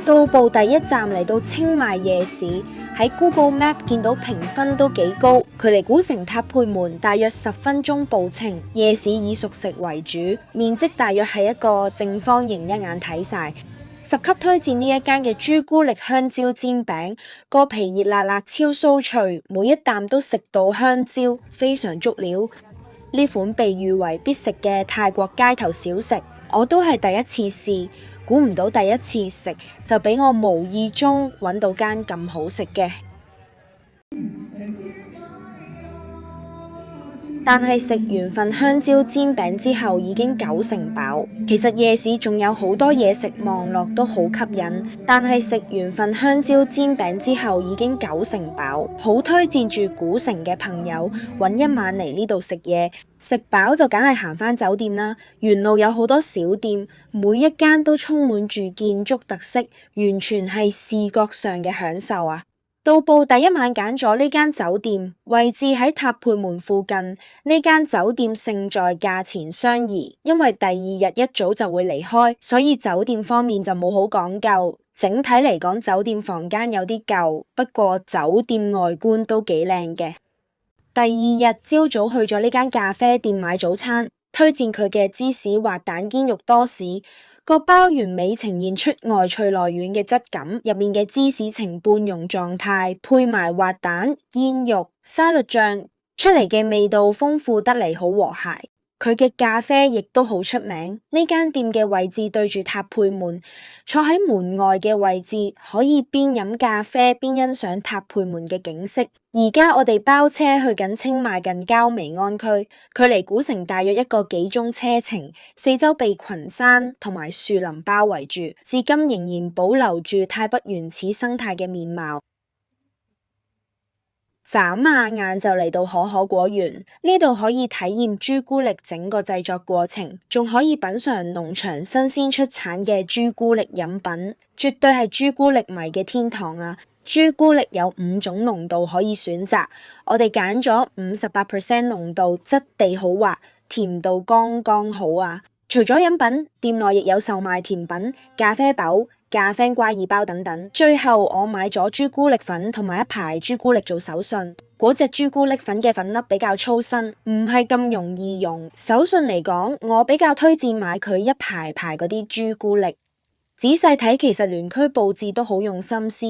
到步第一站嚟到清邁夜市，喺 Google Map 見到評分都幾高，距離古城塔佩門大約10分鐘步程。夜市以熟食為主，面積大約係一個正方形，一眼睇晒。10級推薦呢一間嘅朱古力香蕉煎餅，個皮熱辣辣超酥脆，每一啖都食到香蕉，非常足料。呢款被譽為必食嘅泰國街頭小食，我都係第一次試。估唔到第一次食就俾我無意中揾到間咁好食嘅，但係食完份香蕉煎餅之後已經9成飽。其實夜市仲有好多嘢食，望落都好吸引，但係食完份香蕉煎餅之後已經9成飽，好推薦住古城嘅朋友揾一晚嚟呢度食嘢。食飽就梗係行返酒店啦，沿路有好多小店，每一間都充滿住建築特色，完全係視覺上嘅享受啊！到埗第一晚揀咗呢間酒店，位置喺塔佩門附近。呢間酒店勝在價錢相宜，因為第二日一早就會離開，所以酒店方面就冇好講究。整體嚟講，酒店房間有啲舊，不過酒店外觀都幾靚嘅。第二日朝早去咗呢間咖啡店買早餐，推薦佢嘅芝士滑蛋堅肉多士，個包完美呈現出外脆內軟嘅質感，入面嘅芝士呈半溶狀態，配埋滑蛋、煙肉、沙律醬，出嚟嘅味道豐富得嚟，好和諧。佢嘅咖啡亦都好出名，呢間店嘅位置對住塔佩門，坐喺門外嘅位置可以邊飲咖啡邊欣賞塔佩門嘅景色。而家我哋包車去緊清邁近郊薇安區，距離古城大約1個幾鐘車程，四周被群山同埋樹林包圍住，至今仍然保留住泰北原始生態嘅面貌。眨下眼就嚟到可可果園，呢度可以體驗朱古力整個製作過程，仲可以品嘗農場新鮮出產嘅朱古力飲品，絕對係朱古力迷嘅天堂啊！朱古力有5種濃度可以選擇，我哋揀咗58% 濃度，質地好滑，甜度剛剛好啊！除咗飲品，店內亦有售賣甜品、咖啡豆、咖啡瓜爾包等等。最後我買咗朱古力粉同埋一排朱古力做手信。嗰隻朱古力粉嘅粉粒比較粗身，唔係咁容易用。手信嚟講，我比較推薦買佢一排排嗰啲朱古力。仔細睇，其實園區佈置都好用心思，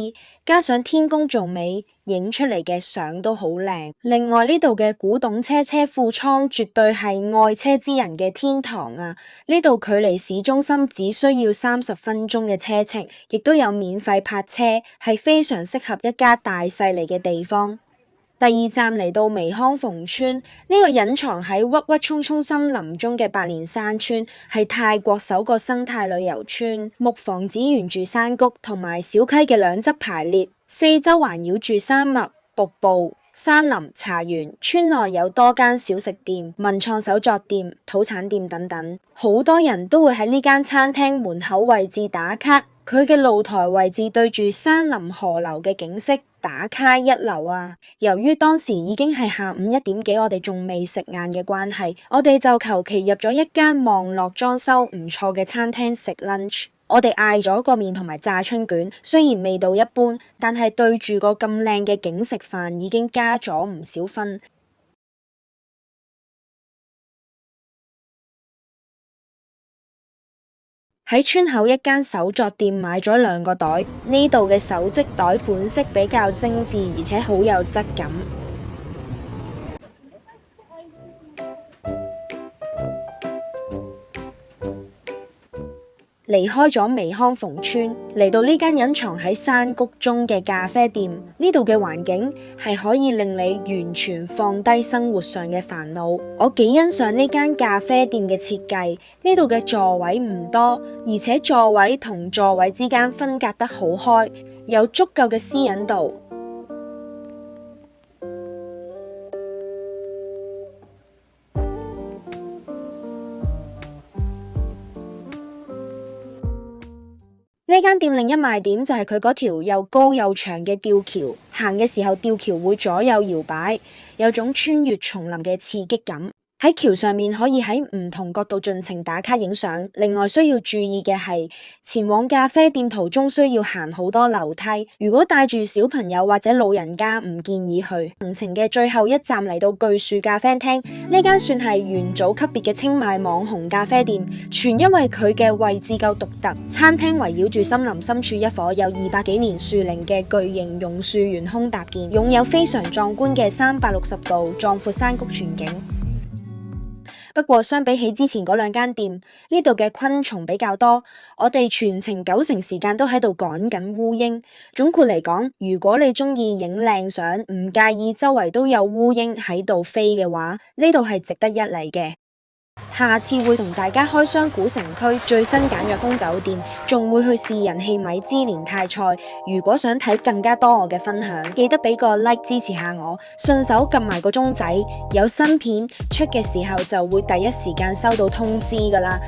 加上天公造美，影出嚟嘅相都好靚。另外呢度嘅古董車庫倉絕對係愛車之人嘅天堂啊！呢度距離市中心只需要30分鐘嘅車程，亦都有免費泊車，係非常適合一家大細嚟嘅地方。第二站嚟到薇康鳳村，呢個隱藏喺鬱鬱蔥蔥森林中嘅百年山村，係泰國首個生態旅遊村。木房子沿住山谷同埋小溪嘅兩側排列，四周環繞住山脈、瀑布、山林、茶園。村內有多間小食店、文創手作店、土產店等等，好多人都會喺呢間餐廳門口位置打卡。佢嘅露台位置對住山林河流嘅景色，打卡一流啊！由於當時已經係下午1點幾，我哋仲未食晏嘅關係，我哋就求其入咗一間望落裝修唔錯嘅餐廳食 lunch。我哋嗌咗個麵同埋炸春卷，雖然味道一般，但係對住個咁靚嘅景食飯已經加咗唔少分。喺村口一間手作店買咗2個袋，呢度嘅手織袋款式比較精緻，而且好有質感。離開咗薇康鳳村，嚟到呢間隱藏喺山谷中嘅咖啡店，呢度嘅環境係可以令你完全放低生活上嘅煩惱。我幾欣賞呢間咖啡店嘅設計，呢度嘅座位唔多，而且座位同座位之間分隔得好開，有足夠嘅私隱度。呢間店另一賣點就係佢嗰條又高又長嘅吊橋，行嘅時候吊橋會左右搖擺，有種穿越叢林嘅刺激感。喺橋上面可以喺唔同角度盡情打卡影相。另外需要注意嘅係，前往咖啡店途中需要行好多樓梯，如果帶住小朋友或者老人家唔建議去。行程嘅最後一站嚟到巨樹咖啡廳，呢間算係元祖級別嘅清邁網紅咖啡店，全因為佢嘅位置夠獨特。餐廳圍繞住森林深處一棵有200幾年樹齡嘅巨型榕樹懸空搭建，擁有非常壯觀嘅360度壯闊山谷全景。不過相比起之前嗰2間店，呢度嘅昆蟲比較多，我哋全程90%時間都喺度趕緊烏蠅。總括嚟講，如果你中意影靚相，唔介意周圍都有烏蠅喺度飛嘅話，呢度係值得一嚟嘅。下次會同大家開箱古城區最新簡約風酒店，仲會去試人氣米芝蓮泰菜。如果想睇更加多我嘅分享，記得俾個 like 支持下我，順手撳埋個鐘仔，有新片出嘅時候就會第一時間收到通知㗎喇。